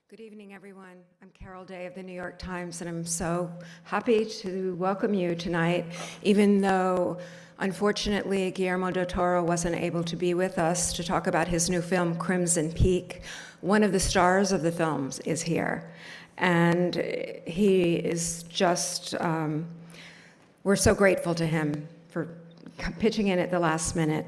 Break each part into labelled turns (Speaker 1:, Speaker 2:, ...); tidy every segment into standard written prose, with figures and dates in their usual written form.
Speaker 1: Good evening, everyone. I'm Carol Day of the New York Times, and I'm so happy to welcome you tonight, even though, unfortunately, Guillermo del Toro wasn't able to be with us to talk about his new film, Crimson Peak. One of the stars of the films is here, and he is just, we're so grateful to him for pitching in at the last minute.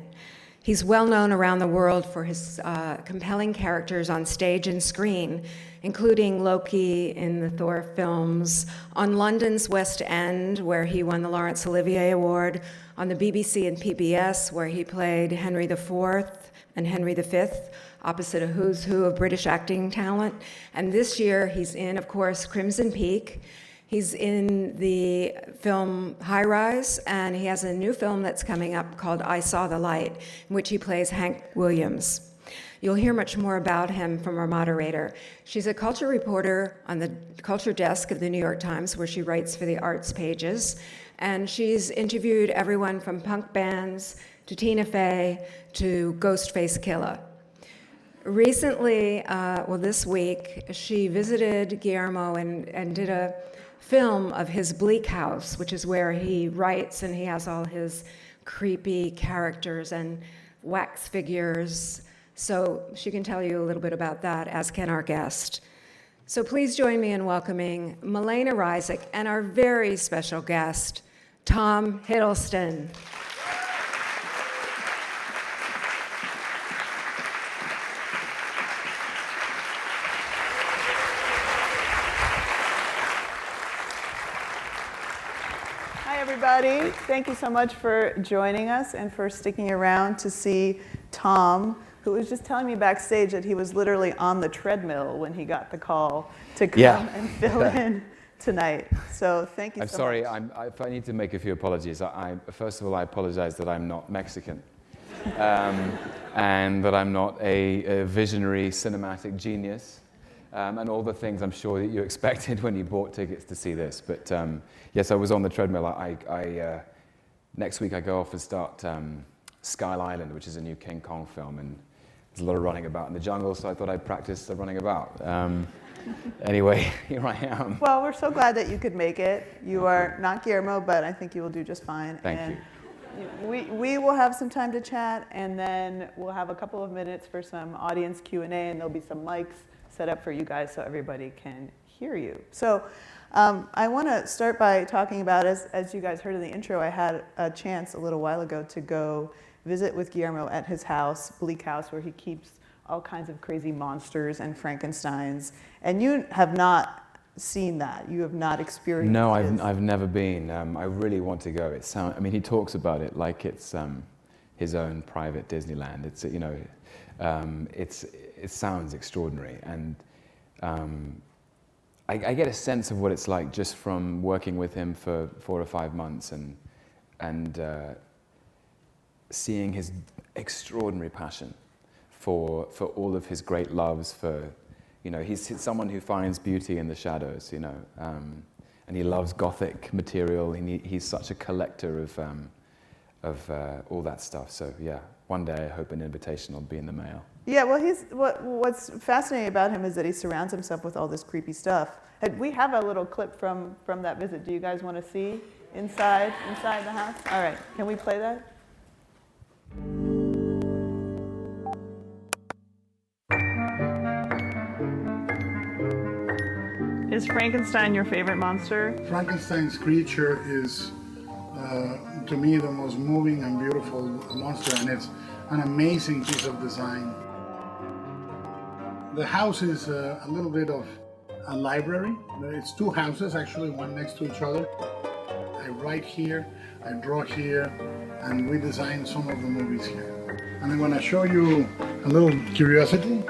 Speaker 1: He's well known around the world for his compelling characters on stage and screen, including Loki in the Thor films, on London's West End, where he won the Laurence Olivier Award, on the BBC and PBS, where he played Henry IV and Henry V, opposite a who's who of British acting talent. And this year, he's in, of course, Crimson Peak. He's in the film RUS, and he has a new film that's coming up called I Saw the Light, in which he plays Hank Williams. You'll hear much more about him from our moderator. She's a culture reporter on the culture desk of the New York Times, where she writes for the arts pages, and she's interviewed everyone from punk bands to Tina Fey to Ghostface Killah. Recently, this week, she visited Guillermo and did a film of his Bleak House, which is where he writes, and he has all his creepy characters and wax figures. So she can tell you a little bit about that, as can our guest. So please join me in welcoming Milena Rysick and our very special guest, Tom Hiddleston.
Speaker 2: Everybody, thank you so much for joining us and for sticking around to see Tom, who was just telling me backstage that he was literally on the treadmill when he got the call to come and fill in tonight. So thank you so much.
Speaker 3: I'm sorry, if I need to make a few apologies. First of all, I apologize that I'm not Mexican and that I'm not a visionary cinematic genius. And all the things I'm sure that you expected when you bought tickets to see this. But yes, I was on the treadmill. Next week I go off and start Skull Island, which is a new King Kong film, and there's a lot of running about in the jungle, so I thought I'd practice running about. Anyway, here I am.
Speaker 2: Well, we're so glad that you could make it. You are not Guillermo, but I think you will do just fine.
Speaker 3: Thank you.
Speaker 2: We will have some time to chat, and then we'll have a couple of minutes for some audience Q&A, and there'll be some mics set up for you guys so everybody can hear you. So I want to start by talking about, as you guys heard in the intro, I had a chance a little while ago to go visit with Guillermo at his house, Bleak House, where he keeps all kinds of crazy monsters and Frankensteins. And you have not seen that. You have not experienced
Speaker 3: No, I've never been. I really want to go. He talks about it like it's his own private Disneyland. It sounds extraordinary, and I get a sense of what it's like just from working with him for 4 or 5 months and seeing his extraordinary passion for all of his great loves. He's someone who finds beauty in the shadows, and he loves Gothic material. He's such a collector of all that stuff. So yeah, one day I hope an invitation will be in the mail.
Speaker 2: Yeah, well, what's fascinating about him is that he surrounds himself with all this creepy stuff. And we have a little clip from that visit. Do you guys want to see inside the house? All right, can we play that? Is Frankenstein your favorite monster?
Speaker 4: Frankenstein's creature is, to me, the most moving and beautiful monster, and it's an amazing piece of design. The house is a little bit of a library. It's 2 houses, actually, one next to each other. I write here, I draw here, and we design some of the movies here. And I'm going to show you a little curiosity.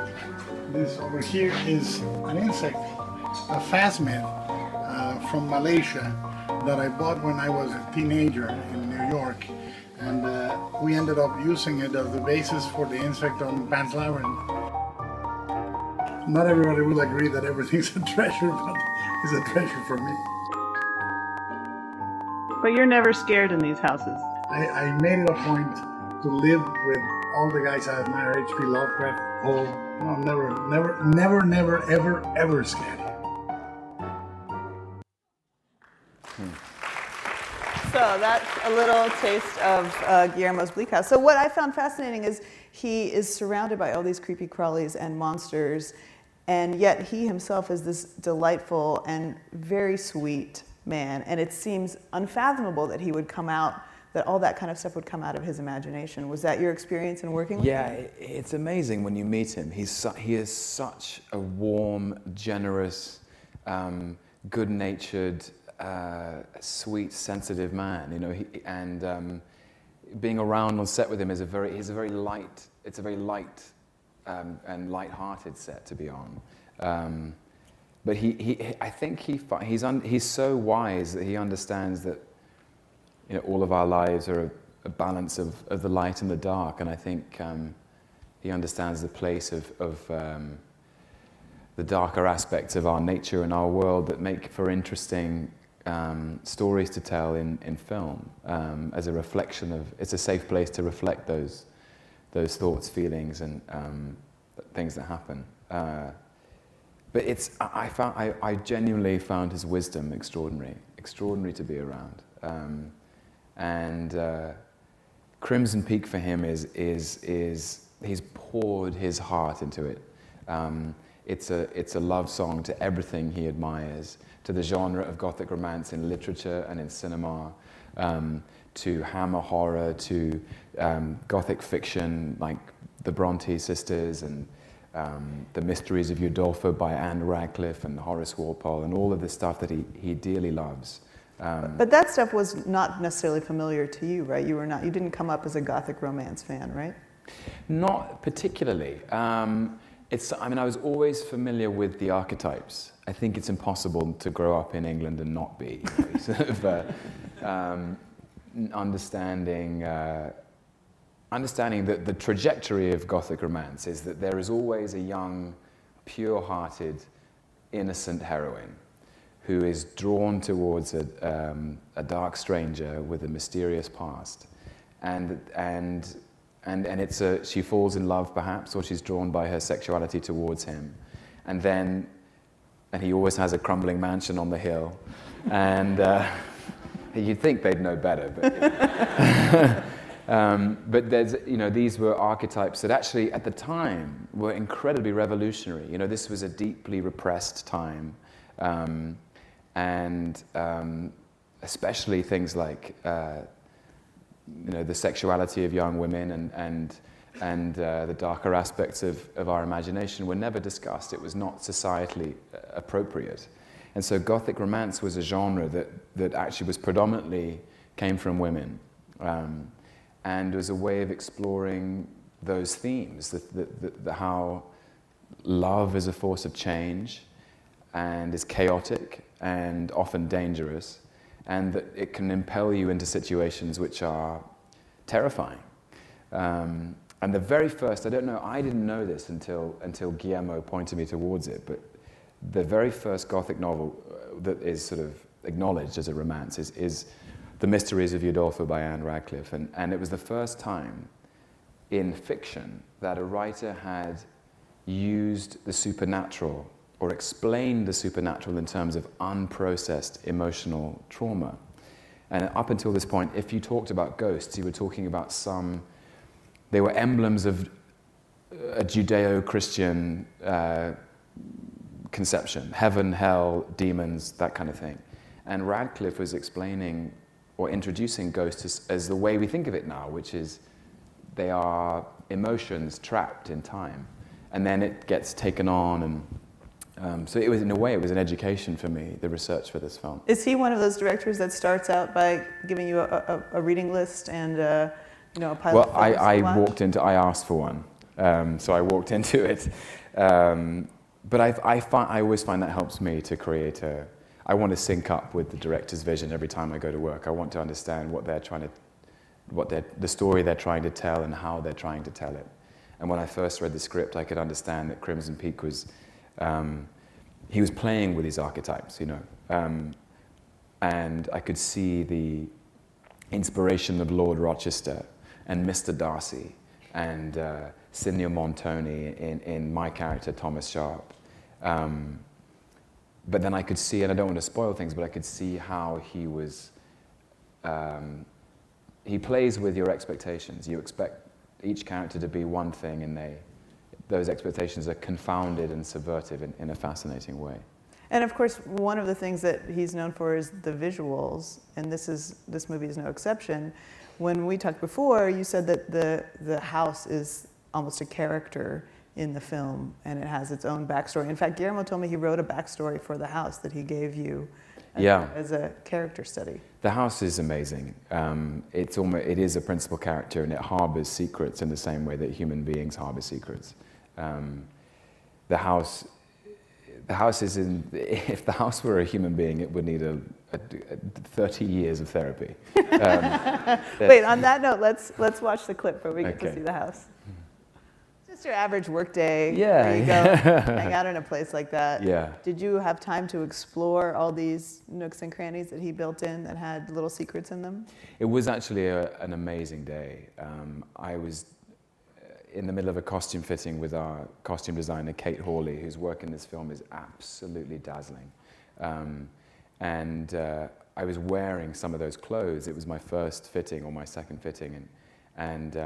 Speaker 4: This over here is an insect, a phasmid from Malaysia that I bought when I was a teenager in New York. And we ended up using it as the basis for the insect on Pan's Labyrinth. Not everybody will agree that everything's a treasure, but it's a treasure for me.
Speaker 2: But you're never scared in these houses.
Speaker 4: I made it a point to live with all the guys I admire, H.P. Lovecraft, Poe, No, never, ever scared you.
Speaker 2: So that's a little taste of Guillermo's Bleak House. So what I found fascinating is he is surrounded by all these creepy crawlies and monsters, and yet he himself is this delightful and very sweet man. And it seems unfathomable that he would come out, that all that kind of stuff would come out of his imagination. Was that your experience in working with him?
Speaker 3: Yeah, it's amazing when you meet him. He is such a warm, generous, good-natured, sweet, sensitive man. You know, being around on set with him is he's a very light. It's a very light and light-hearted set to be on. But I think he's so wise that he understands that, you know, all of our lives are a balance of the light and the dark, and I think he understands the place of the darker aspects of our nature and our world that make for interesting stories to tell in film, as a reflection of. It's a safe place to reflect those thoughts, feelings, and things that happen. But I genuinely found his wisdom extraordinary to be around. And Crimson Peak for him is he's poured his heart into it. It's a love song to everything he admires, to the genre of Gothic romance in literature and in cinema, to Hammer horror, to Gothic fiction like the Bronte sisters and The Mysteries of Udolpho by Anne Radcliffe and Horace Walpole, and all of the stuff that he dearly loves.
Speaker 2: But that stuff was not necessarily familiar to you, right? You didn't come up as a Gothic romance fan, right?
Speaker 3: Not particularly. I was always familiar with the archetypes. I think it's impossible to grow up in England and not be, you know, sort of understanding that the trajectory of Gothic romance is that there is always a young, pure-hearted, innocent heroine who is drawn towards a dark stranger with a mysterious past, and she falls in love perhaps, or she's drawn by her sexuality towards him, and he always has a crumbling mansion on the hill, and you'd think they'd know better, but there's, you know, these were archetypes that actually at the time were incredibly revolutionary. You know, this was a deeply repressed time. And especially things like, you know, the sexuality of young women and the darker aspects of our imagination were never discussed. It was not societally appropriate. And so Gothic romance was a genre that actually was predominantly came from women, and was a way of exploring those themes, how love is a force of change and is chaotic and often dangerous, and that it can impel you into situations which are terrifying. And the very first, I didn't know this until Guillermo pointed me towards it, but the very first Gothic novel that is sort of acknowledged as a romance is The Mysteries of Udolpho by Anne Radcliffe, and it was the first time in fiction that a writer had used the supernatural or explained the supernatural in terms of unprocessed emotional trauma. And up until this point, if you talked about ghosts, you were talking about they were emblems of a Judeo-Christian conception, heaven, hell, demons, that kind of thing. And Radcliffe was explaining or introducing ghosts as the way we think of it now, which is they are emotions trapped in time. And then it gets taken on, and so it was, in a way, it was an education for me, the research for this film.
Speaker 2: Is he one of those directors that starts out by giving you a reading list and a pilot?
Speaker 3: Well, I asked for one, so I walked into it. But I always find that helps me to create I want to sync up with the director's vision every time I go to work. I want to understand the story they're trying to tell and how they're trying to tell it. And when I first read the script, I could understand that Crimson Peak was, he was playing with these archetypes, you know. And I could see the inspiration of Lord Rochester and Mr. Darcy and Signor Montoni, in my character, Thomas Sharp. But then I could see, and I don't want to spoil things, but I could see how he was, he plays with your expectations. You expect each character to be one thing, and those expectations are confounded and subverted in a fascinating way.
Speaker 2: And of course, one of the things that he's known for is the visuals, and this movie is no exception. When we talked before, you said that the house is almost a character in the film, and it has its own backstory. In fact, Guillermo told me he wrote a backstory for the house that he gave you as a character study.
Speaker 3: The house is amazing. It is a principal character, and it harbors secrets in the same way that human beings harbor secrets. The house is if the house were a human being, it would need a 30 years of therapy.
Speaker 2: Wait, on that note, let's watch the clip where we get to see the house. Just your average work day.
Speaker 3: Yeah.
Speaker 2: Where you go hang out in a place like that.
Speaker 3: Yeah.
Speaker 2: Did you have time to explore all these nooks and crannies that he built in that had little secrets in them?
Speaker 3: It was actually an amazing day. I was in the middle of a costume fitting with our costume designer, Kate Hawley, whose work in this film is absolutely dazzling. I was wearing some of those clothes. It was my first fitting or my second fitting, and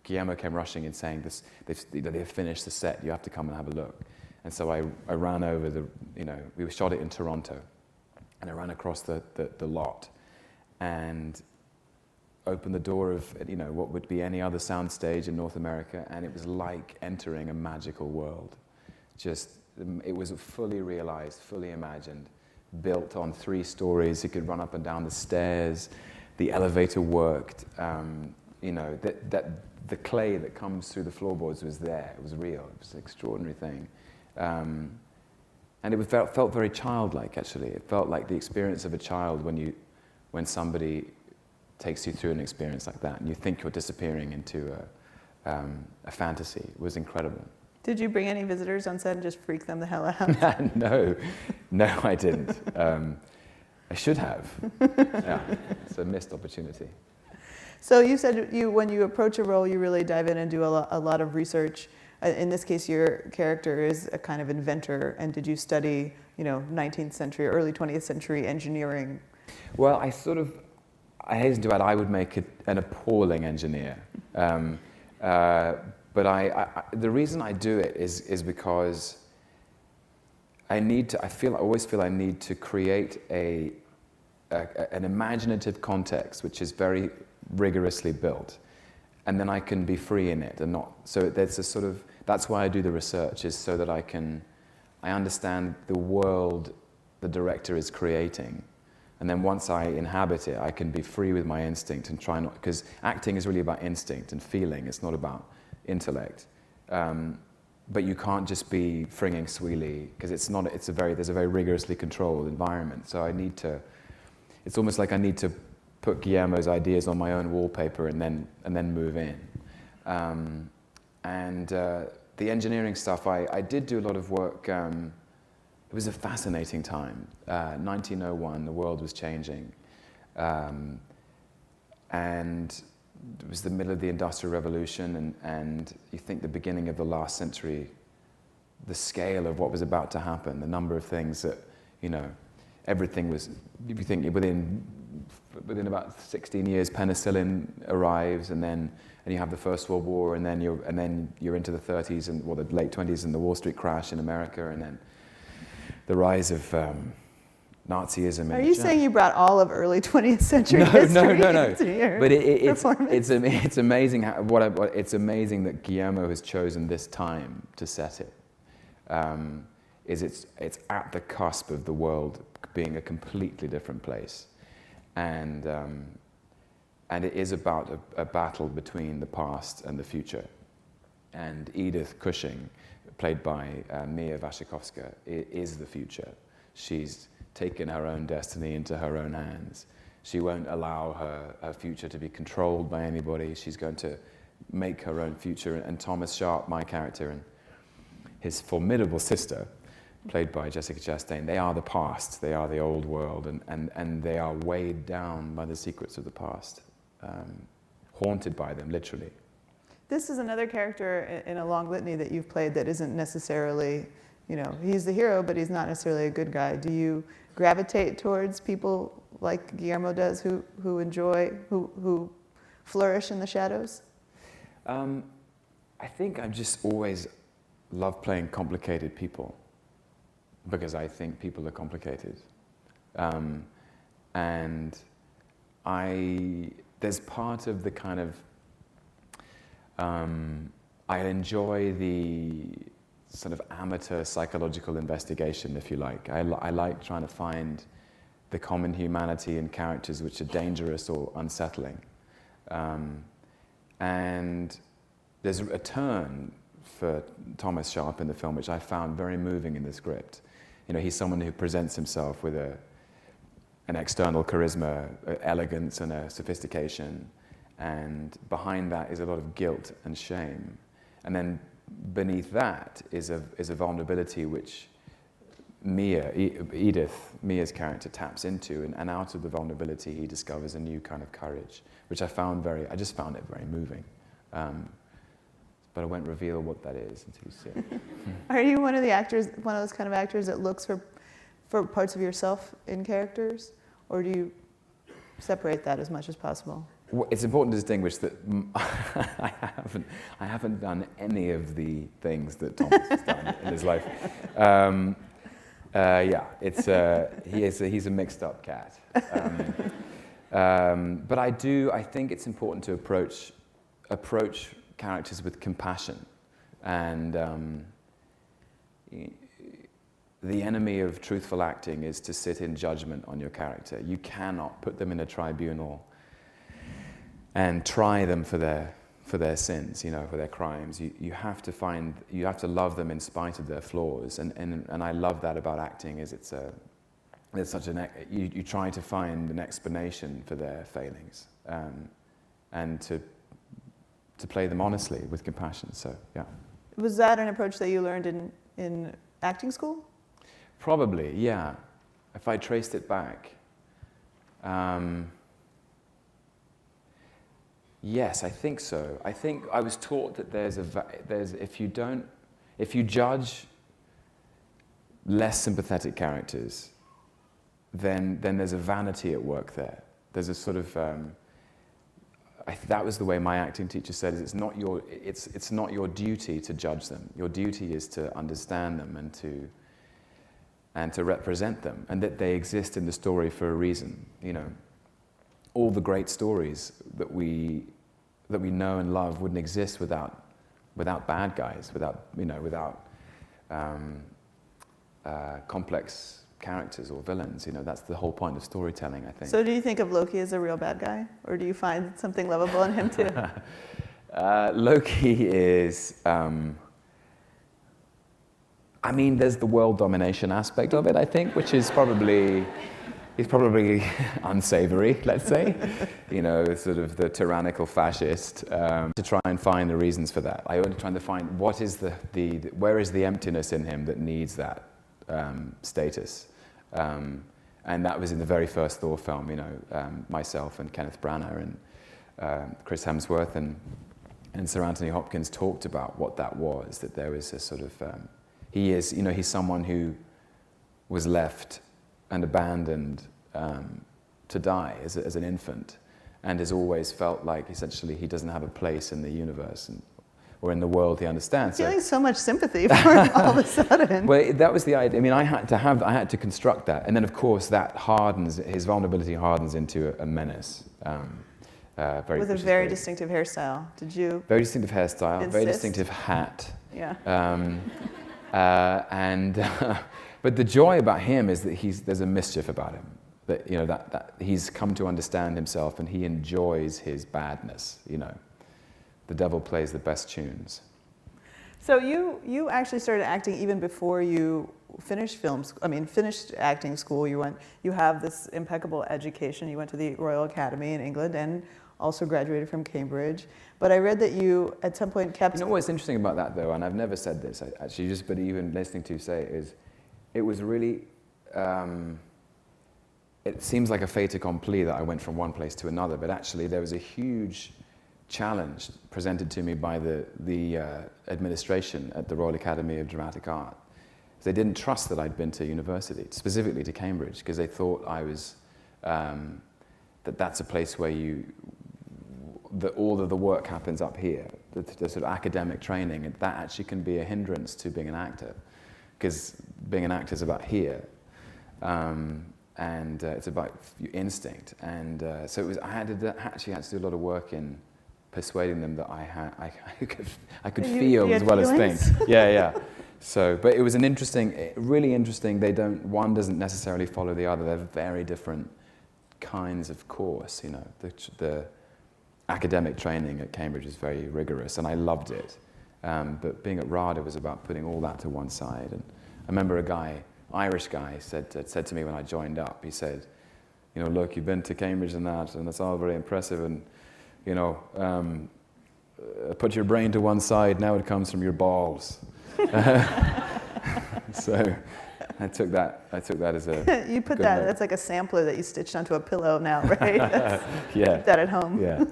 Speaker 3: Guillermo came rushing in saying, they've finished the set, you have to come and have a look. And so I ran over we shot it in Toronto, and I ran across the lot and opened the door of what would be any other soundstage in North America, and it was like entering a magical world. It was fully realized, fully imagined, built on 3 stories. You could run up and down the stairs. The elevator worked. The clay that comes through the floorboards was there. It was real. It was an extraordinary thing. And it felt very childlike, actually. It felt like the experience of a child when somebody takes you through an experience like that, and you think you're disappearing into a fantasy. It was incredible.
Speaker 2: Did you bring any visitors on set and just freak them the hell out?
Speaker 3: No, I didn't. I should have. Yeah, it's a missed opportunity.
Speaker 2: So you said when you approach a role, you really dive in and do a lot of research. In this case, your character is a kind of inventor. And did you study, 19th century, early 20th century engineering?
Speaker 3: Well, I hasten to add, I would make an appalling engineer. But the reason I do it is because I always feel I need to create an imaginative context which is very rigorously built, and then I can be free in it and not. So that's why I do the research, is so that I understand the world the director is creating. And then once I inhabit it, I can be free with my instinct and try not, because acting is really about instinct and feeling. It's not about intellect. But you can't just be fringing sweely, because there's a very rigorously controlled environment. So it's almost like I need to put Guillermo's ideas on my own wallpaper and then move in. The engineering stuff, I did do a lot of work. It was a fascinating time. 1901, the world was changing. And it was the middle of the Industrial Revolution, and you think the beginning of the last century, the scale of what was about to happen, the number of things that, everything was, if you think within about 16 years, penicillin arrives, and you have the First World War, and then you're into the 30s the late 20s, and the Wall Street crash in America, and then the rise of Nazism.
Speaker 2: Are you saying you brought all of early 20th century history?
Speaker 3: No. But it's amazing it's amazing that Guillermo has chosen this time to set it. It's at the cusp of the world being a completely different place, and it is about a battle between the past and the future. And Edith Cushing, played by Mia Wasikowska, is the future. She's taken her own destiny into her own hands. She won't allow her future to be controlled by anybody. She's going to make her own future. And Thomas Sharp, my character, and his formidable sister, played by Jessica Chastain, they are the past. They are the old world, and they are weighed down by the secrets of the past, haunted by them, literally.
Speaker 2: this is another character in a long litany that you've played that isn't necessarily, you know, he's the hero, but he's not necessarily a good guy. Do you gravitate towards people like Guillermo does, who flourish in the shadows?
Speaker 3: I think I've just always loved playing complicated people because I think people are complicated. And there's part of the kind of, I enjoy the sort of amateur psychological investigation, if you like. I like trying to find the common humanity in characters which are dangerous or unsettling. And there's a turn for Thomas Sharp in the film, which I found very moving in the script. You know, he's someone who presents himself with an external charisma, elegance and a sophistication, and behind that is a lot of guilt and shame. And then beneath that is a vulnerability which Mia's character taps into, and out of the vulnerability he discovers a new kind of courage, which I just found it very moving. But I won't reveal what that is until you see it.
Speaker 2: Are you one of those kind of actors that looks for parts of yourself in characters, or do you separate that as much as possible?
Speaker 3: Well, it's important to distinguish that I haven't done any of the things that Thomas has done in his life. He's a mixed up cat. But I think it's important to approach characters with compassion, and the enemy of truthful acting is to sit in judgment on your character. You cannot put them in a tribunal and try them for their sins, you know, for their crimes. You have to love them in spite of their flaws, and I love that about acting. Is you try to find an explanation for their failings, and to play them honestly with compassion. So yeah.
Speaker 2: Was that an approach that you learned in acting school?
Speaker 3: Probably, yeah. If I traced it back, yes, I think so. I think I was taught that if you judge less sympathetic characters, then there's a vanity at work there. There's a sort of that was the way my acting teacher said it. It's not your duty to judge them. Your duty is to understand them and to represent them, and that they exist in the story for a reason. You know, all the great stories that we know and love wouldn't exist without bad guys, without complex characters or villains. You know, that's the whole point of storytelling, I think.
Speaker 2: So do you think of Loki as a real bad guy, or do you find something lovable in him too?
Speaker 3: Loki is, there's the world domination aspect of it, I think, which is probably unsavory, let's say. You know, sort of the tyrannical fascist, to try and find the reasons for that. I only trying to find what is where is the emptiness in him that needs that status. And that was in the very first Thor film, you know, myself and Kenneth Branagh and Chris Hemsworth and Sir Anthony Hopkins talked about what that was, that there was a sort of, he's someone who was left and abandoned to die as an infant, and has always felt like essentially he doesn't have a place in the universe or in the world he understands.
Speaker 2: Feeling so much sympathy for him all of a sudden.
Speaker 3: Well, that was the idea. I mean, I had to construct that, and then of course that his vulnerability hardens into a menace. With
Speaker 2: a very distinctive hairstyle. Did you?
Speaker 3: Very distinctive hairstyle,
Speaker 2: insist?
Speaker 3: Very distinctive hat.
Speaker 2: Yeah.
Speaker 3: But the joy about him is that there's a mischief about him. That, you know, that he's come to understand himself, and he enjoys his badness. You know, the devil plays the best tunes.
Speaker 2: So you actually started acting even before you finished finished acting school. You have this impeccable education. You went to the Royal Academy in England and also graduated from Cambridge. But I read that you at some point kept.
Speaker 3: You know what's interesting about that, though, and I've never said this actually, but even listening to you say it, is it was really. It seems like a fait accompli that I went from one place to another, but actually there was a huge challenge presented to me by the administration at the Royal Academy of Dramatic Art. They didn't trust that I'd been to university, specifically to Cambridge, because they thought I was, that's a place where all of the work happens up here, the sort of academic training, and that actually can be a hindrance to being an actor, because being an actor is about here, and it's about your instinct, and so I actually had to do a lot of work in persuading them that I could feel as well as think. Yeah. So, but it was really interesting. One doesn't necessarily follow the other. They're very different kinds of course. You know, the academic training at Cambridge is very rigorous, and I loved it. But being at RADA was about putting all that to one side. And I remember Irish guy said to me when I joined up. He said, "You know, look, you've been to Cambridge and that's all very impressive, and you know, put your brain to one side. Now it comes from your balls." So I took that as a
Speaker 2: you put
Speaker 3: good
Speaker 2: that.
Speaker 3: note.
Speaker 2: That's like a sampler that you stitched onto a pillow now, right?
Speaker 3: Yeah.
Speaker 2: Keep that at home.
Speaker 3: Yeah.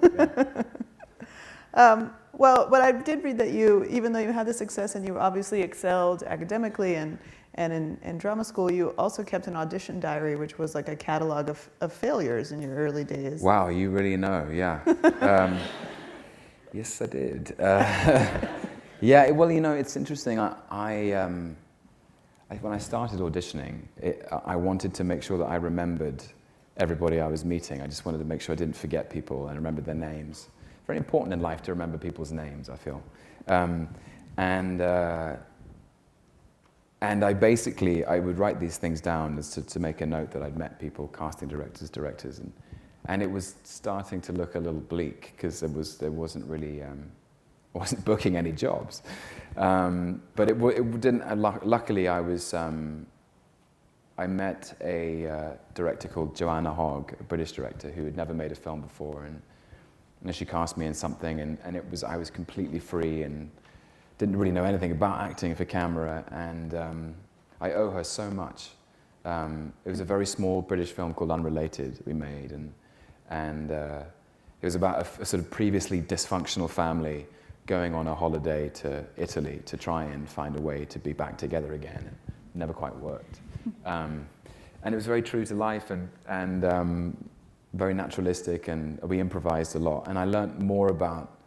Speaker 2: Well, but I did read that you, even though you had the success and you obviously excelled academically and in drama school, you also kept an audition diary, which was like a catalog of failures in your early days.
Speaker 3: Wow, you really know, yeah. Yes, I did. Yeah, well, you know, it's interesting. When I started auditioning, I wanted to make sure that I remembered everybody I was meeting. I just wanted to make sure I didn't forget people and remember their names. Very important in life to remember people's names, I feel. And I would write these things down as to make a note that I'd met people, casting directors, and it was starting to look a little bleak because there wasn't really, I wasn't booking any jobs. But it didn't. Luckily, I met a director called Joanna Hogg, a British director who had never made a film before, and she cast me in something, and I was completely free and didn't really know anything about acting for camera, and I owe her so much. It was a very small British film called Unrelated we made, and it was about a sort of previously dysfunctional family going on a holiday to Italy to try and find a way to be back together again. It never quite worked. And it was very true to life and very naturalistic, and we improvised a lot. And I learned more about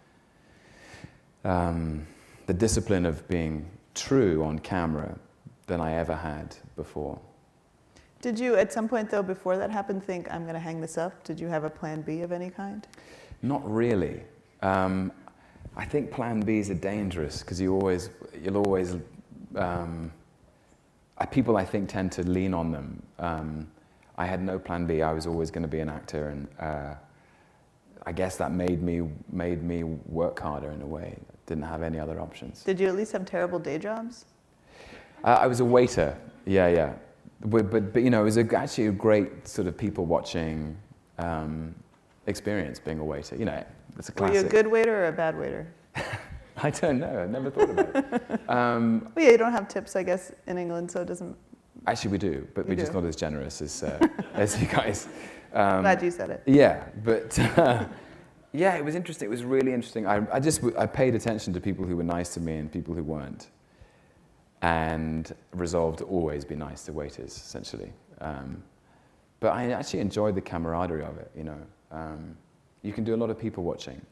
Speaker 3: the discipline of being true on camera than I ever had before.
Speaker 2: Did you, at some point though, before that happened, think, I'm going to hang this up? Did you have a plan B of any kind?
Speaker 3: Not really. I think plan Bs are dangerous because you'll always, people I think tend to lean on them. I had no plan B. I was always going to be an actor, and I guess that made me work harder in a way. Didn't have any other options.
Speaker 2: Did you at least have terrible day jobs?
Speaker 3: I was a waiter. Yeah. But you know, it was actually a great sort of people watching experience being a waiter. You know, it's a classic.
Speaker 2: Were you a good waiter or a bad waiter?
Speaker 3: I don't know. I never thought about it.
Speaker 2: Well, yeah, you don't have tips, I guess, in England, so it doesn't.
Speaker 3: Actually, we do, but we're just not as generous as you guys.
Speaker 2: Glad you said it.
Speaker 3: Yeah, but yeah, it was interesting. It was really interesting. I paid attention to people who were nice to me and people who weren't, and resolved to always be nice to waiters, essentially. But I actually enjoyed the camaraderie of it. You know, you can do a lot of people watching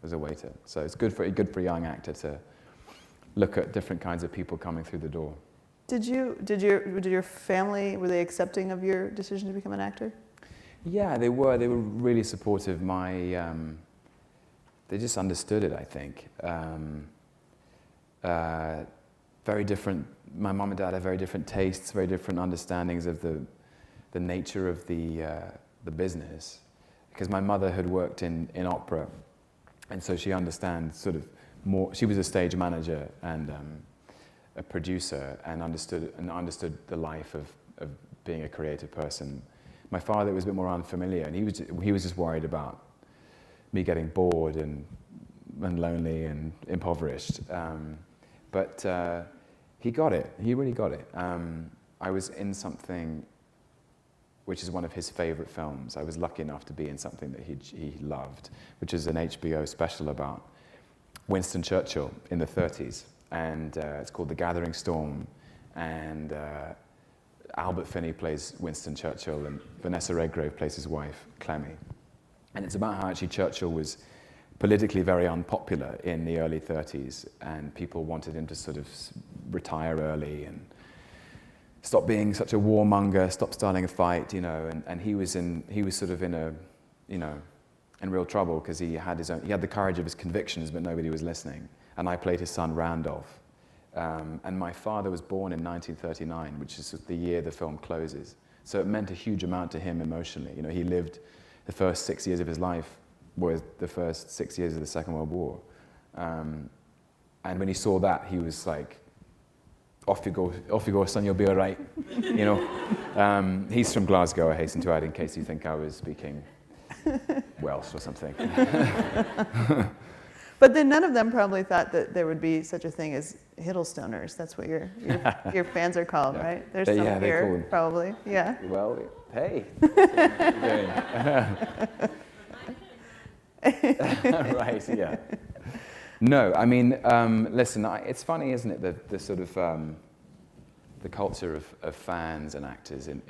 Speaker 3: as a waiter, so it's good for a young actor to look at different kinds of people coming through the door.
Speaker 2: Did your family, were they accepting of your decision to become an actor?
Speaker 3: Yeah, they were. They were really supportive. They just understood it, I think. Very different. My mom and dad have very different tastes, very different understandings of the nature of the business. Because my mother had worked in opera, and so she understands sort of more. She was a stage manager and a producer, and understood the life of being a creative person. My father was a bit more unfamiliar, and he was just worried about me getting bored and lonely and impoverished. But he got it. He really got it. I was in something which is one of his favorite films. I was lucky enough to be in something that he loved, which is an HBO special about Winston Churchill in the 30s. And it's called The Gathering Storm. And Albert Finney plays Winston Churchill, and Vanessa Redgrave plays his wife, Clemmy. And it's about how actually Churchill was politically very unpopular in the early 30s, and people wanted him to sort of retire early and stop being such a warmonger, stop starting a fight, you know. And he was sort of in a, you know, in real trouble because he had the courage of his convictions, but nobody was listening. And I played his son Randolph. And my father was born in 1939, which is the year the film closes. So it meant a huge amount to him emotionally. You know, he lived the first 6 years of his life were the first 6 years of the Second World War. And when he saw that, he was like, off you go, son, you'll be all right. You know, he's from Glasgow, I hasten to add, in case you think I was speaking Welsh or something.
Speaker 2: But then none of them probably thought that there would be such a thing as Hiddlestoners. That's what your fans are called,
Speaker 3: Yeah.
Speaker 2: right? There's some here, probably. Yeah.
Speaker 3: Well, hey. Right, yeah. No, I mean, listen, it's funny, isn't it, the sort of the culture of fans and actors in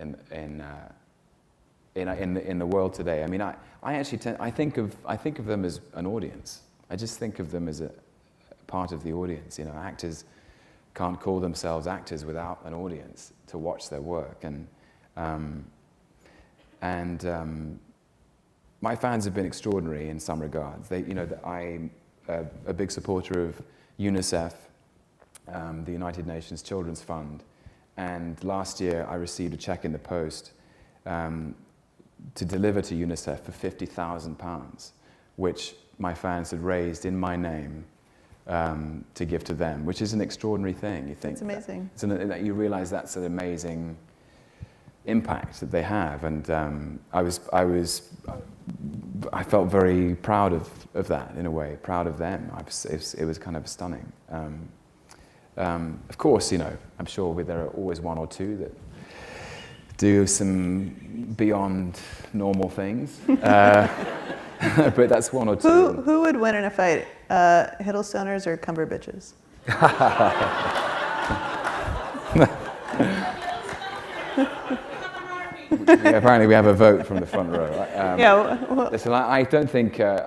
Speaker 3: the world today. I mean, I actually I think of them as an audience. I just think of them as a part of the audience. You know, actors can't call themselves actors without an audience to watch their work, and my fans have been extraordinary in some regards. They, you know, I'm a big supporter of UNICEF, the United Nations Children's Fund, and last year I received a check in the post to deliver to UNICEF for £50,000, which my fans had raised in my name to give to them, which is an extraordinary thing. You think
Speaker 2: it's amazing.
Speaker 3: that you realize that's an amazing impact that they have, and I felt very proud of that in a way, proud of them. It was kind of stunning. Of course, you know, I'm sure there are always one or two that do some beyond normal things, but that's one or two.
Speaker 2: Who would win in a fight, Hiddlestoners or Cumberbitches?
Speaker 3: Yeah, apparently we have a vote from the front row.
Speaker 2: Yeah.
Speaker 3: Listen, I don't think. I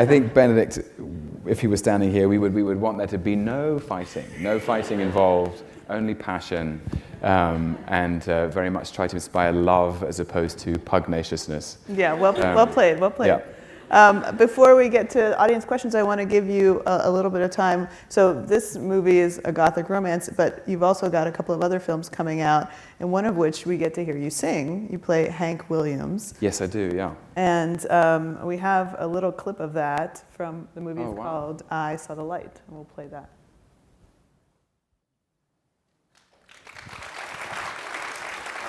Speaker 3: think Benedict, if he was standing here, we would want there to be no fighting involved, only passion, and very much try to inspire love as opposed to pugnaciousness.
Speaker 2: Yeah. Well played.
Speaker 3: Yeah.
Speaker 2: Before we get to audience questions, I want to give you a little bit of time. So this movie is a gothic romance, but you've also got a couple of other films coming out, and one of which we get to hear you sing. You play Hank Williams.
Speaker 3: Yes, I do, yeah.
Speaker 2: And we have a little clip of that from the movie.
Speaker 3: Oh, wow.
Speaker 2: Called I Saw the Light, and we'll play that.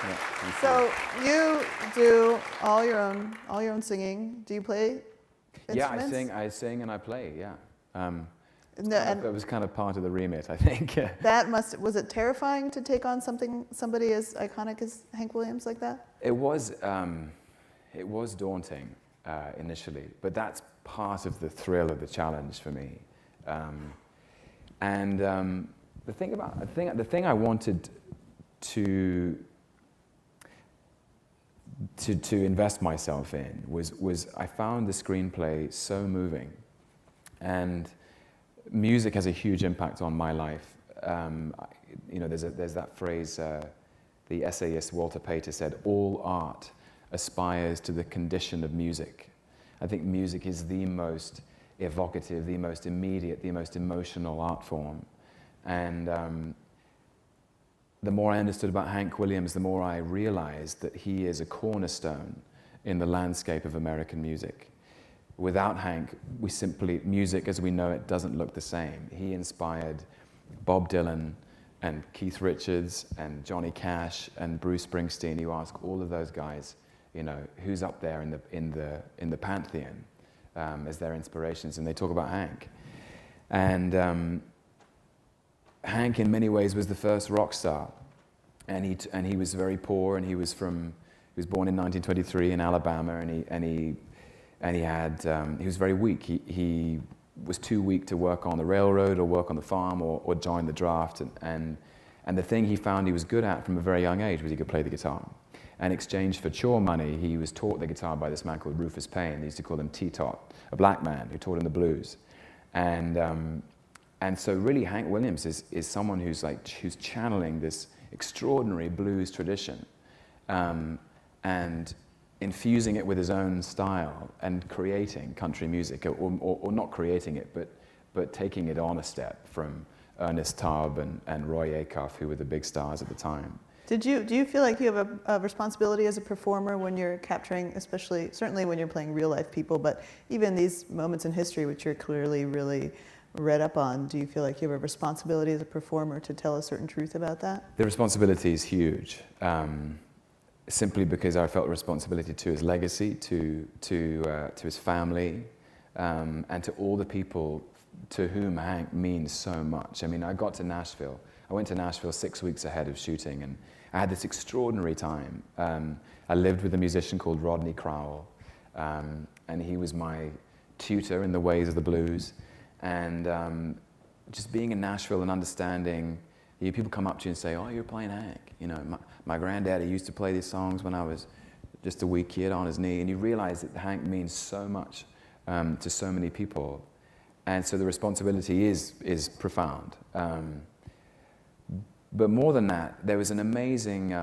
Speaker 3: Yeah,
Speaker 2: So you do all your own singing. Do you play instruments?
Speaker 3: Yeah, I sing and I play, yeah.
Speaker 2: No, and
Speaker 3: that was kind of part of the remit, I think.
Speaker 2: was it terrifying to take on somebody as iconic as Hank Williams like that?
Speaker 3: It was daunting initially, but that's part of the thrill of the challenge for me. The thing I wanted to invest myself in was I found the screenplay so moving, and music has a huge impact on my life. You know, there's that phrase, the essayist Walter Pater said, "All art aspires to the condition of music." I think music is the most evocative, the most immediate, the most emotional art form. And the more I understood about Hank Williams, the more I realized that he is a cornerstone in the landscape of American music. Without Hank, music as we know it doesn't look the same. He inspired Bob Dylan and Keith Richards and Johnny Cash and Bruce Springsteen. You ask all of those guys, you know, who's up there in the pantheon as their inspirations, and they talk about Hank. And Hank, in many ways, was the first rock star and he was very poor, and he was born in 1923 in Alabama, and he was very weak. He was too weak to work on the railroad or work on the farm or join the draft, and the thing he found he was good at from a very young age was he could play the guitar. In exchange for chore money, he was taught the guitar by this man called Rufus Payne. They used to call him T-Tot, a black man who taught him the blues. And so really Hank Williams is someone who's channeling this extraordinary blues tradition, and infusing it with his own style and creating country music, or not creating it, but taking it on a step from Ernest Tubb and Roy Acuff, who were the big stars at the time.
Speaker 2: Do you feel like you have a responsibility as a performer when you're capturing, certainly when you're playing real life people, but even these moments in history which you're clearly really read up on, do you feel like you have a responsibility as a performer to tell a certain truth about that?
Speaker 3: The responsibility is huge, simply because I felt responsibility to his legacy, to his family, and to all the people to whom Hank means so much. I mean, I got to Nashville. I went to Nashville 6 weeks ahead of shooting, and I had this extraordinary time. I lived with a musician called Rodney Crowell, and he was my tutor in the ways of the blues. And just being in Nashville and understanding, people come up to you and say, "Oh, you're playing Hank." You know, my granddaddy used to play these songs when I was just a wee kid on his knee, and you realize that Hank means so much to so many people, and so the responsibility is profound. But more than that, there was an amazing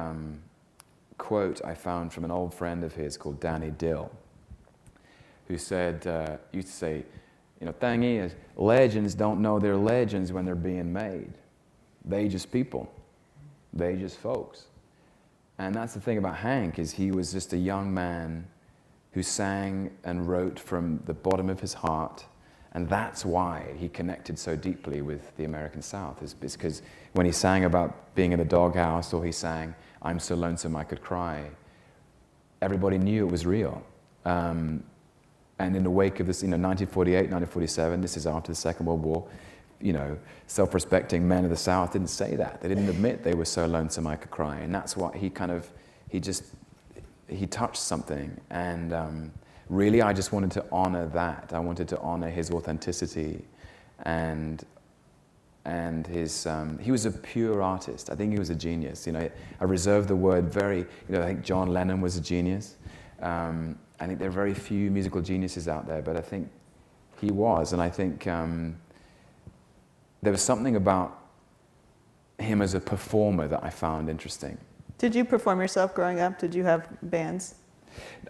Speaker 3: quote I found from an old friend of his called Danny Dill, who said, used to say, you know, thing is, legends don't know they're legends when they're being made. They just people. They just folks. And that's the thing about Hank, is he was just a young man who sang and wrote from the bottom of his heart. And that's why he connected so deeply with the American South, is because when he sang about being in the doghouse, or he sang, "I'm so lonesome I could cry," everybody knew it was real. And in the wake of this, 1948, 1947, this is after the Second World War, self-respecting men of the South didn't say that. They didn't admit they were so lonesome I could cry. And that's what he touched something. And really, I just wanted to honor that. I wanted to honor his authenticity and his, he was a pure artist. I think he was a genius. I reserve the word very, I think John Lennon was a genius. I think there are very few musical geniuses out there, but I think he was. And I think there was something about him as a performer that I found interesting.
Speaker 2: Did you perform yourself growing up? Did you have bands?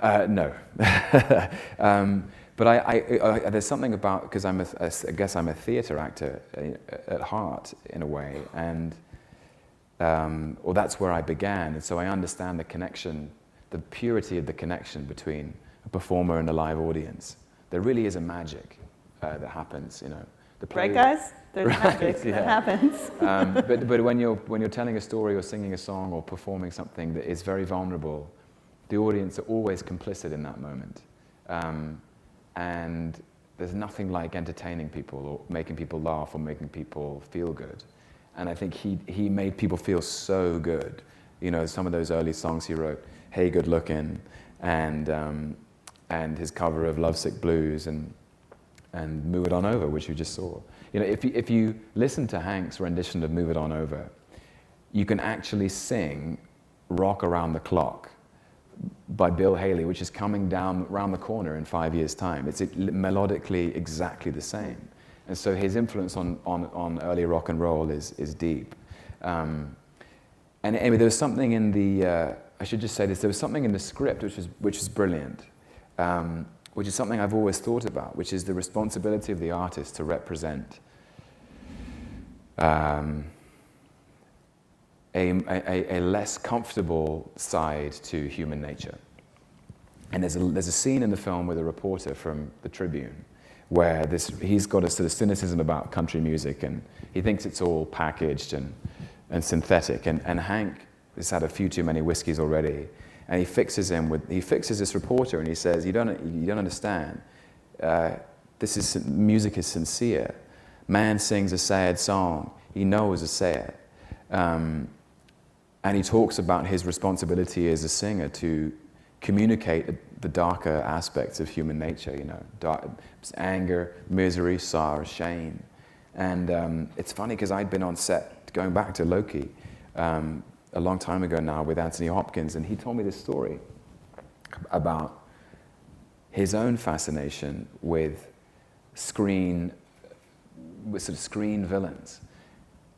Speaker 3: No. But I there's something about, because I guess I'm a theater actor at heart, in a way, and or that's where I began, and so I understand the connection, the purity of the connection between a performer and a live audience. There really is a magic that happens,
Speaker 2: Right, guys? There's magic that happens.
Speaker 3: But when you're telling a story or singing a song or performing something that is very vulnerable, the audience are always complicit in that moment. And there's nothing like entertaining people or making people laugh or making people feel good. And I think he made people feel so good. Some of those early songs he wrote, "Hey Good Lookin'," and his cover of Lovesick Blues and Move It On Over, which you just saw. If you listen to Hank's rendition of Move It On Over, you can actually sing Rock Around the Clock by Bill Haley, which is coming down around the corner in 5 years' time. It's melodically exactly the same. And so his influence on early rock and roll is deep. And anyway, there was something in the, I should just say this, there was something in the script which is brilliant, which is something I've always thought about, which is the responsibility of the artist to represent a less comfortable side to human nature. And there's a scene in the film with a reporter from the Tribune where he's got a sort of cynicism about country music, and he thinks it's all packaged and synthetic. And Hank has had a few too many whiskeys already, and he fixes this reporter, and he says, "You don't understand. Music is sincere. Man sings a sad song. He knows it's sad." And And he talks about his responsibility as a singer to communicate the darker aspects of human nature, you know, anger, misery, sorrow, shame. And it's funny because I'd been on set, going back to Loki, a long time ago now with Anthony Hopkins, and he told me this story about his own fascination with sort of screen villains.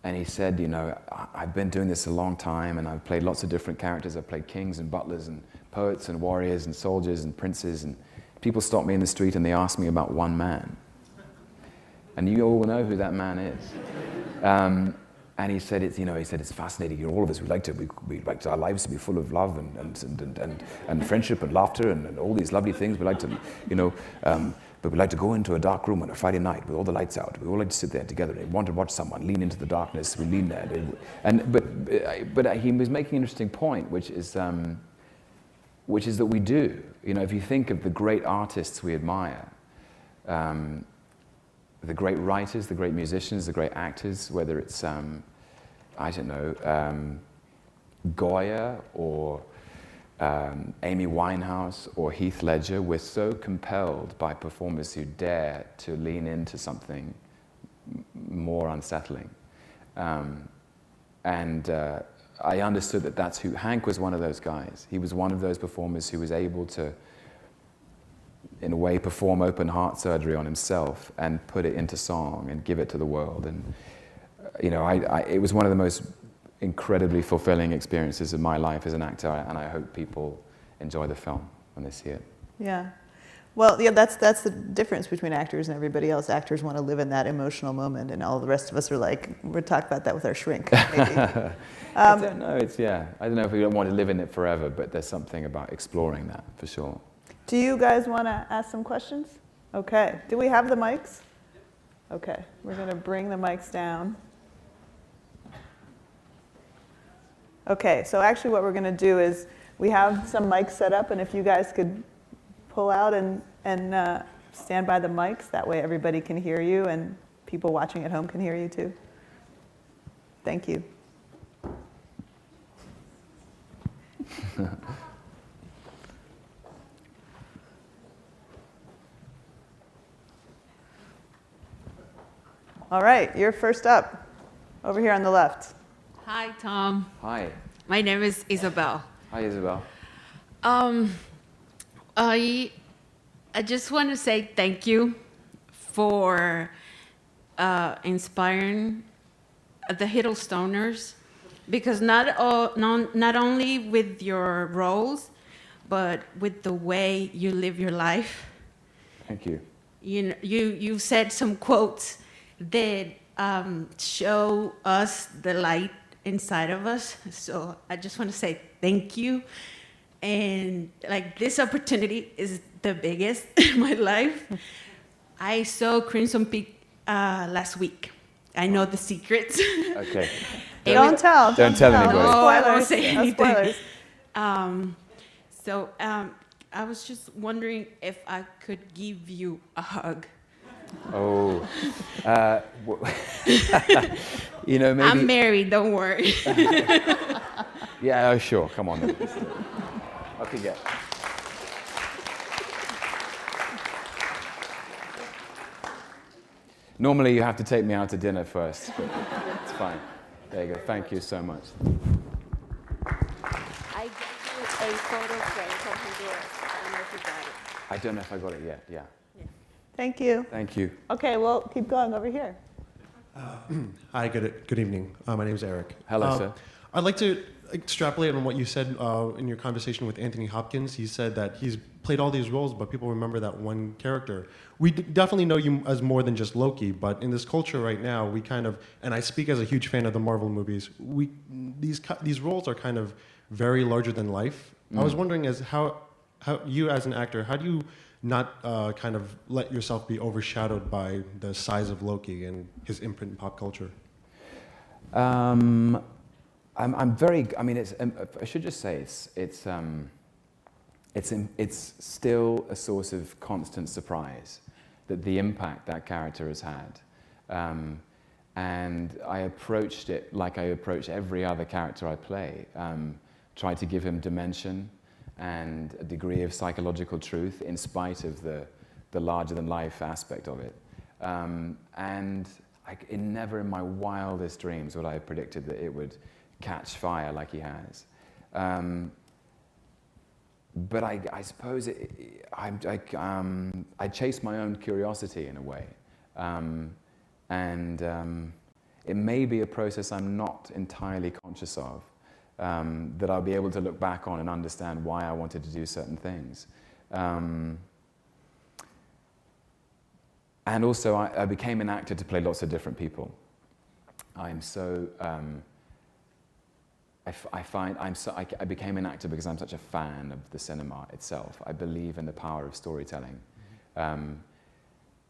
Speaker 3: And he said, you know, I've been doing this a long time, and I've played lots of different characters. I've played kings and butlers and poets and warriors and soldiers and princes, and people stop me in the street and they ask me about one man. And you all know who that man is. And he said, it's fascinating. You know, all of us, we'd like our lives to be full of love and friendship and laughter and all these lovely things. We like to, you know, but we like to go into a dark room on a Friday night with all the lights out. We all like to sit there together and want to watch someone lean into the darkness. We lean there. But he was making an interesting point, which is that we do. You know, if you think of the great artists we admire, the great writers, the great musicians, the great actors, whether it's, Goya or Amy Winehouse or Heath Ledger, we're so compelled by performers who dare to lean into something more unsettling. I understood that that's who, Hank was one of those guys. He was one of those performers who was able to, in a way, perform open heart surgery on himself and put it into song and give it to the world. And, you know, it was one of the most incredibly fulfilling experiences of my life as an actor, and I hope people enjoy the film when they see it.
Speaker 2: Yeah. Well, yeah, that's the difference between actors and everybody else. Actors want to live in that emotional moment, and all the rest of us are like, we're talking about that with our shrink, maybe.
Speaker 3: I don't know, I don't know if we don't want to live in it forever, but there's something about exploring that, for sure.
Speaker 2: Do you guys want to ask some questions? Okay. Do we have the mics? Okay. We're going to bring the mics down. Okay. So actually what we're going to do is we have some mics set up, and if you guys could pull out and stand by the mics, that way everybody can hear you and people watching at home can hear you too. Thank you. All right, you're first up, over here on the left.
Speaker 5: Hi, Tom.
Speaker 3: Hi.
Speaker 5: My name is Isabel.
Speaker 3: Hi, Isabel.
Speaker 5: I just want to say thank you for inspiring the Hiddlestoners, because not only with your roles, but with the way you live your life.
Speaker 3: Thank you.
Speaker 5: You said some quotes that show us the light inside of us. So I just want to say thank you. And like, this opportunity is the biggest in my life. I saw Crimson Peak last week. I know the secrets.
Speaker 3: Okay.
Speaker 2: Don't tell
Speaker 3: anybody.
Speaker 5: No, I won't say
Speaker 2: No
Speaker 5: anything.
Speaker 2: spoilers.
Speaker 5: I was just wondering if I could give you a hug.
Speaker 3: Oh. You know, maybe...
Speaker 5: I'm married, don't worry.
Speaker 3: Yeah, oh, sure. Come on then. Okay, yeah. Normally you have to take me out to dinner first, but it's fine. There you go. Thank you so much.
Speaker 6: I gave you a photo frame from Honduras. I don't know if you got it.
Speaker 3: I don't know if I got it yet. Yeah.
Speaker 2: Thank you.
Speaker 3: Thank you.
Speaker 2: Okay, well, keep going over here.
Speaker 7: Hi, good evening. My name is Eric.
Speaker 3: Hello, sir.
Speaker 7: I'd like to extrapolate on what you said in your conversation with Anthony Hopkins. He said that he's played all these roles, but people remember that one character. We definitely know you as more than just Loki, but in this culture right now, we kind of, and I speak as a huge fan of the Marvel movies, these roles are kind of very larger than life. I was wondering how you as an actor, how do you not kind of let yourself be overshadowed by the size of Loki and his imprint in pop culture?
Speaker 3: I'm very. I mean, I should just say it's still a source of constant surprise that the impact that character has had, And I approached it like I approach every other character I play. Tried to give him dimension and a degree of psychological truth in spite of the larger-than-life aspect of it. Never in my wildest dreams would I have predicted that it would catch fire like he has. But I suppose I chased my own curiosity in a way. It may be a process I'm not entirely conscious of, that I'll be able to look back on and understand why I wanted to do certain things. And also, I became an actor to play lots of different people. I'm so... I became an actor because I'm such a fan of the cinema itself. I believe in the power of storytelling. And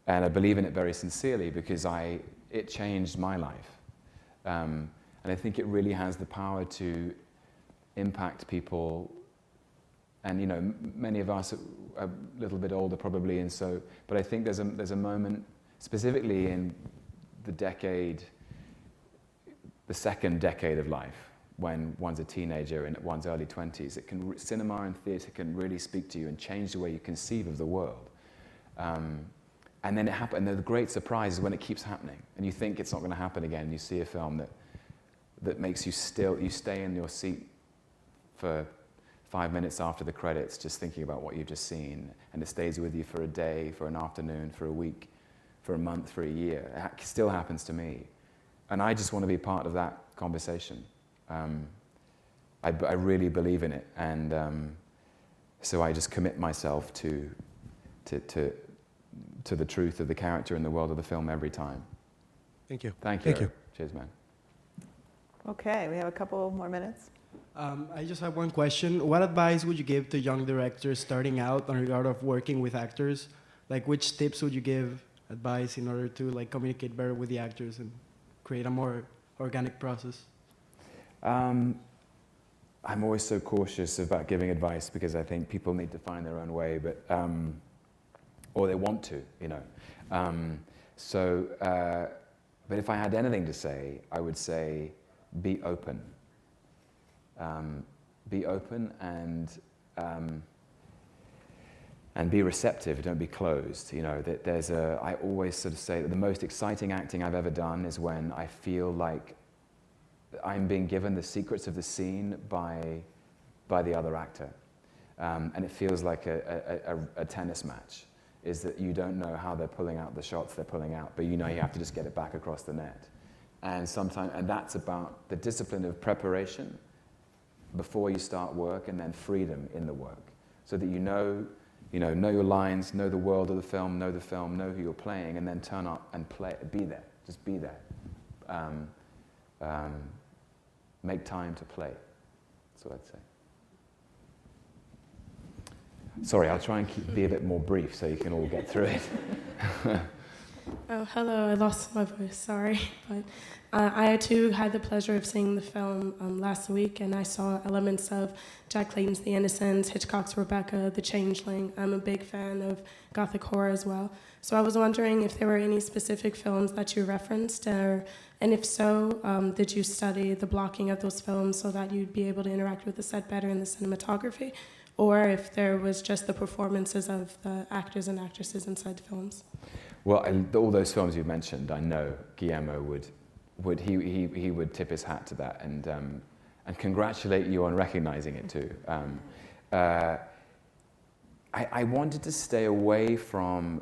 Speaker 3: I believe in it very sincerely because it changed my life. And I think it really has the power to impact people. And you know, many of us are a little bit older probably, and so, but I think there's a moment, specifically in the second decade of life, when one's a teenager in one's early 20s, cinema and theatre can really speak to you and change the way you conceive of the world. And then it happened, and the great surprise is when it keeps happening, and you think it's not going to happen again, and you see a film that makes you stay in your seat for 5 minutes after the credits, just thinking about what you've just seen, and it stays with you for a day, for an afternoon, for a week, for a month, for a year. It still happens to me. And I just want to be part of that conversation. I really believe in it, and so I just commit myself to the truth of the character and the world of the film every time.
Speaker 7: Thank you.
Speaker 3: Thank you.
Speaker 7: Thank you.
Speaker 3: Cheers, man.
Speaker 2: Okay, we have a couple more minutes.
Speaker 8: I just have one question. What advice would you give to young directors starting out on regard of working with actors? Like, which tips would you give, advice, in order to like communicate better with the actors and create a more organic process?
Speaker 3: I'm always so cautious about giving advice because I think people need to find their own way, but or they want to, you know. But if I had anything to say, I would say be open. Be open and be receptive. Don't be closed. You know, I always sort of say that the most exciting acting I've ever done is when I feel like I'm being given the secrets of the scene by the other actor, and it feels like a tennis match. Is that you don't know how they're pulling out the shots they're pulling out, but you know you have to just get it back across the net. And that's about the discipline of preparation before you start work, and then freedom in the work, so that you know your lines, know the world of the film, know who you're playing, and then turn up and play, be there, just be there. Make time to play. That's what I'd say. Sorry, I'll try and be a bit more brief so you can all get through it.
Speaker 9: Oh, hello, I lost my voice, sorry. But I too had the pleasure of seeing the film last week, and I saw elements of Jack Clayton's The Innocents, Hitchcock's Rebecca, The Changeling. I'm a big fan of Gothic horror as well. So I was wondering if there were any specific films that you referenced, and if so, did you study the blocking of those films so that you'd be able to interact with the set better in the cinematography? Or if there was just the performances of the actors and actresses inside the films?
Speaker 3: Well, all those films you mentioned, I know Guillermo would tip his hat to that and congratulate you on recognizing it too. I wanted to stay away from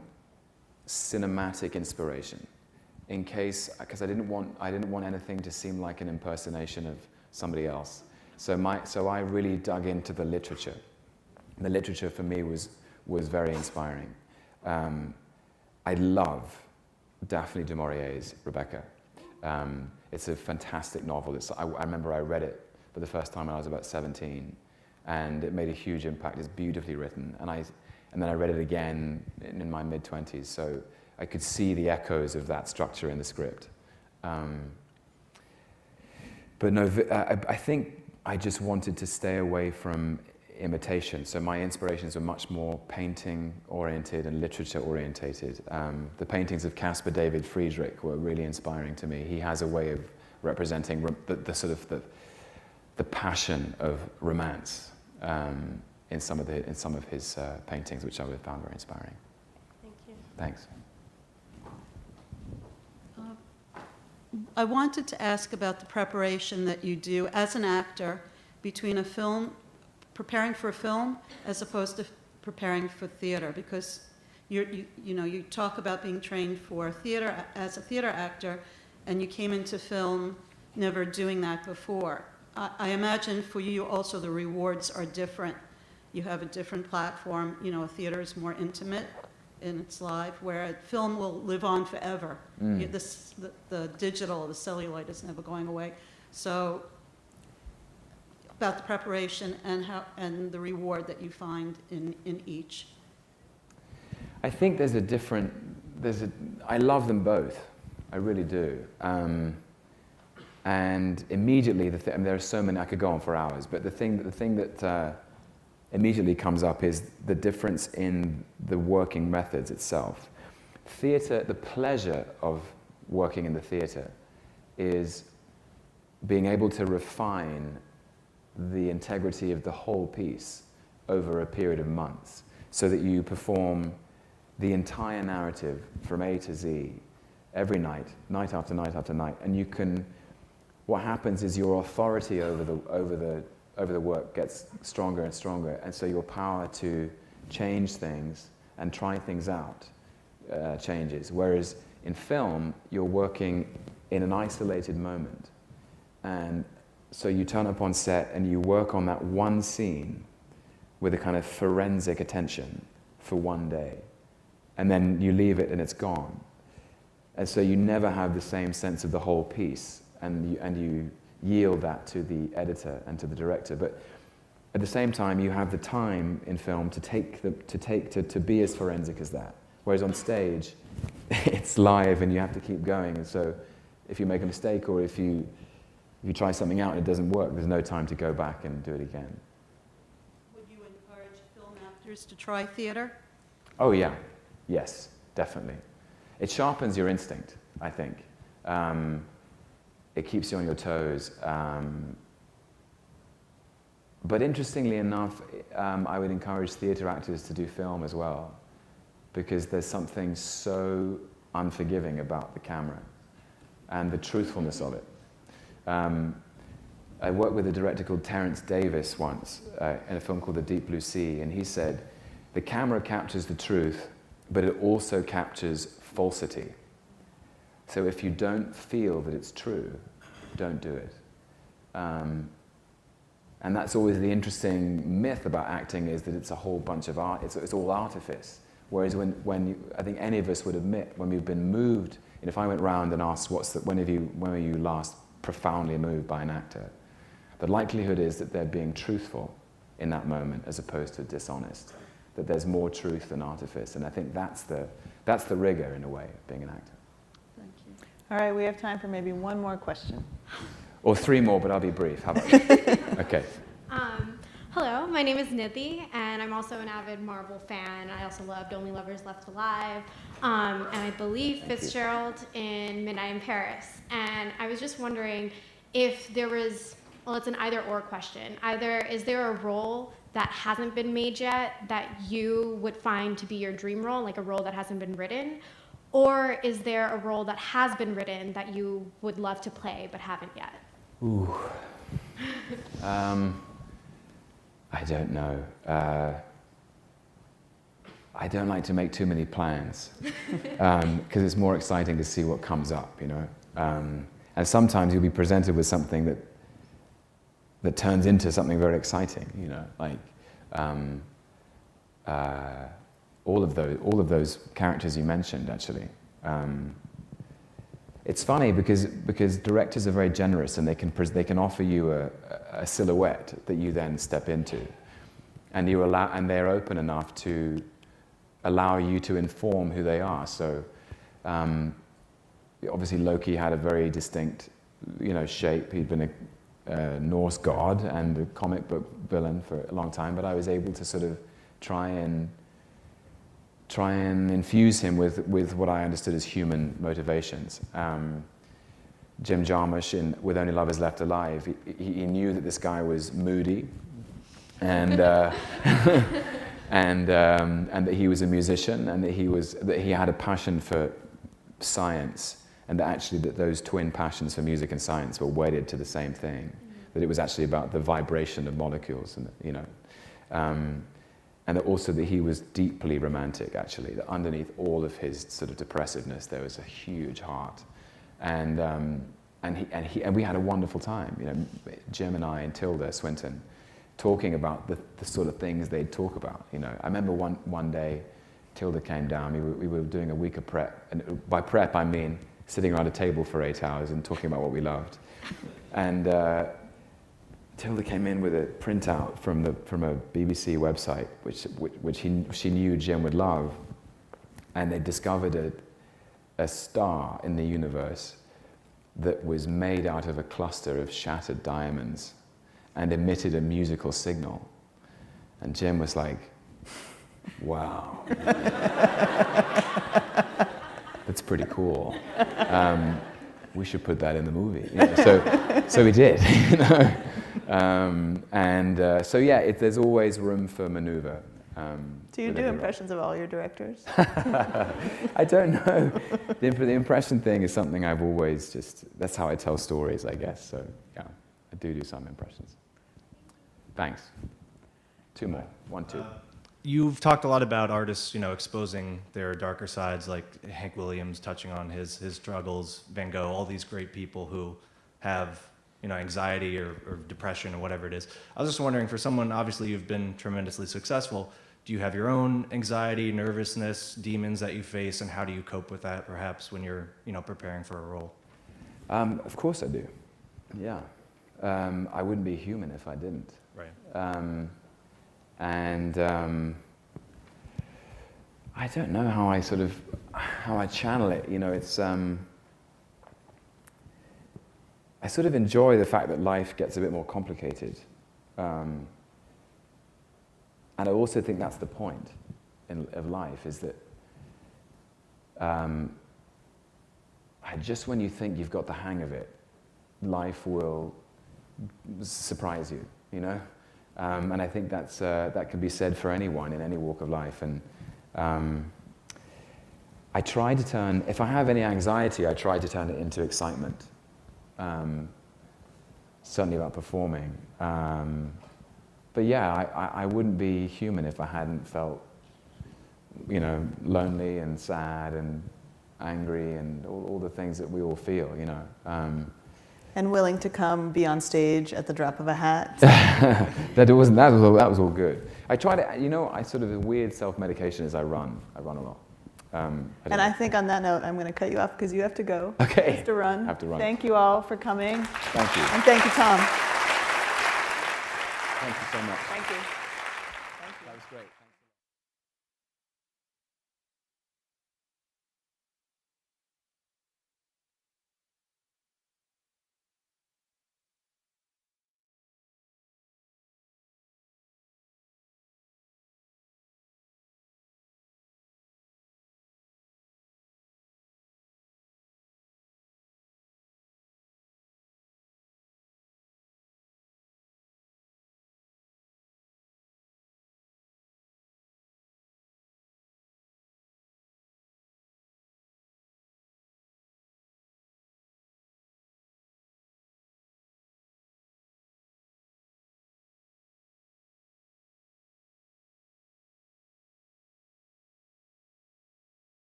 Speaker 3: cinematic inspiration, because I didn't want anything to seem like an impersonation of somebody else. So I really dug into the literature. The literature for me was very inspiring. I love Daphne du Maurier's Rebecca. It's a fantastic novel. I remember I read it for the first time when I was about 17, and it made a huge impact. It's beautifully written, and then I read it again in my mid-20s, so I could see the echoes of that structure in the script. But no, I think I just wanted to stay away from imitation. So my inspirations were much more painting-oriented and literature-orientated. The paintings of Caspar David Friedrich were really inspiring to me. He has a way of representing the sort of the passion of romance in some of his paintings, which I found very inspiring.
Speaker 9: Thank you.
Speaker 3: Thanks.
Speaker 10: I wanted to ask about the preparation that you do as an actor between a film, preparing for a film, as opposed to preparing for theater, because you talk about being trained for theater as a theater actor, and you came into film never doing that before. I imagine for you also the rewards are different. You have a different platform. A theater is more intimate and it's live, where a film will live on forever. The digital, the celluloid is never going away. So about the preparation and the reward that you find in each.
Speaker 3: I think I love them both. I really do. And immediately, there are so many, I could go on for hours, but the thing that immediately comes up is the difference in the working methods itself. Theatre, the pleasure of working in the theatre is being able to refine the integrity of the whole piece over a period of months, so that you perform the entire narrative from A to Z every night, night after night after night, and you can. What happens is your authority over the work gets stronger and stronger, and so your power to change things and try things out changes. Whereas in film, you're working in an isolated moment, and so you turn up on set and you work on that one scene with a kind of forensic attention for one day, and then you leave it and it's gone. And so you never have the same sense of the whole piece, and you yield that to the editor and to the director. But at the same time, you have the time in film to be as forensic as that. Whereas on stage, it's live and you have to keep going. And so if you make a mistake, or if you try something out and it doesn't work, there's no time to go back and do it again.
Speaker 10: Would you encourage film actors to try theater?
Speaker 3: Oh yeah, yes, definitely. It sharpens your instinct, I think. It keeps you on your toes. But interestingly enough, I would encourage theatre actors to do film as well, because there's something so unforgiving about the camera and the truthfulness of it. I worked with a director called Terence Davis once in a film called The Deep Blue Sea, and he said, the camera captures the truth, but it also captures falsity. So if you don't feel that it's true, don't do it. And that's always the interesting myth about acting, is that it's a whole bunch of art, it's all artifice. Whereas I think any of us would admit, when we've been moved, and if I went round and asked, when were you last profoundly moved by an actor? The likelihood is that they're being truthful in that moment as opposed to dishonest. That there's more truth than artifice, and I think that's the rigor, in a way, of being an actor.
Speaker 10: Thank you.
Speaker 2: All right, we have time for maybe one more question.
Speaker 3: Or three more, but I'll be brief. How about you? Okay.
Speaker 11: Hello, my name is Nidhi, and I'm also an avid Marvel fan. I also loved Only Lovers Left Alive, and I believe Fitzgerald in Midnight in Paris. And I was just wondering if there was, well, it's an either-or question. Either is there a role that hasn't been made yet that you would find to be your dream role, like a role that hasn't been written? Or is there a role that has been written that you would love to play but haven't yet?
Speaker 3: Ooh. I don't know. I don't like to make too many plans, because it's more exciting to see what comes up, you know. And sometimes you'll be presented with something that turns into something very exciting, you know, like all of those characters you mentioned, actually. It's funny because directors are very generous, and they can offer you a silhouette that you then step into, and they're open enough to allow you to inform who they are. So obviously Loki had a very distinct, you know, shape. He'd been Norse god and a comic book villain for a long time, but I was able to sort of try and infuse him with what I understood as human motivations. Jim Jarmusch in With Only Lovers Left Alive, he knew that this guy was moody and and that he was a musician, and that he had a passion for science, and that actually that those twin passions for music and science were wedded to the same thing. That it was actually about the vibration of molecules, and and that also that he was deeply romantic. Actually, that underneath all of his sort of depressiveness, there was a huge heart, and we had a wonderful time. You know, Jim and I and Tilda Swinton, talking about the sort of things they'd talk about. You know, I remember one day, Tilda came down. We were doing a week of prep, and by prep I mean sitting around a table for 8 hours and talking about what we loved. And Tilda came in with a printout from a BBC website, which she knew Jim would love, and they discovered a star in the universe that was made out of a cluster of shattered diamonds and emitted a musical signal. And Jim was like, wow. That's pretty cool. We should put that in the movie. You know, so we did. You know? So yeah, there's always room for maneuver.
Speaker 2: Do you do impressions of all your directors?
Speaker 3: I don't know. The impression thing is something I've always that's how I tell stories, I guess. So yeah, I do some impressions. Thanks. 2 more. 1, 2.
Speaker 12: You've talked a lot about artists, you know, exposing their darker sides, like Hank Williams touching on his struggles, Van Gogh, all these great people who have, you know, anxiety or depression or whatever it is. I was just wondering, for someone, obviously you've been tremendously successful, do you have your own anxiety, nervousness, demons that you face, and how do you cope with that, perhaps, when you're, you know, preparing for a role?
Speaker 3: Of course I do. Yeah. I wouldn't be human if I didn't.
Speaker 12: Right.
Speaker 3: I don't know how I channel it. You know, it's I sort of enjoy the fact that life gets a bit more complicated, and I also think that's the point of life, is that just when you think you've got the hang of it, life will surprise you. You know. And I think that can be said for anyone in any walk of life. And I try to turn, if I have any anxiety, I try to turn it into excitement. Certainly about performing. But yeah, I wouldn't be human if I hadn't felt, you know, lonely and sad and angry and all the things that we all feel, you know.
Speaker 2: And willing to come be on stage at the drop of a hat.
Speaker 3: that was all good. I try to, you know, I sort of, a weird self-medication is I run a lot.
Speaker 2: I think on that note, I'm going to cut you off because you have to go.
Speaker 3: Okay.
Speaker 2: You have to run.
Speaker 3: Have to run.
Speaker 2: Thank you all for coming.
Speaker 3: Thank you.
Speaker 2: And thank you, Tom.
Speaker 3: Thank you so much.
Speaker 2: Thank you.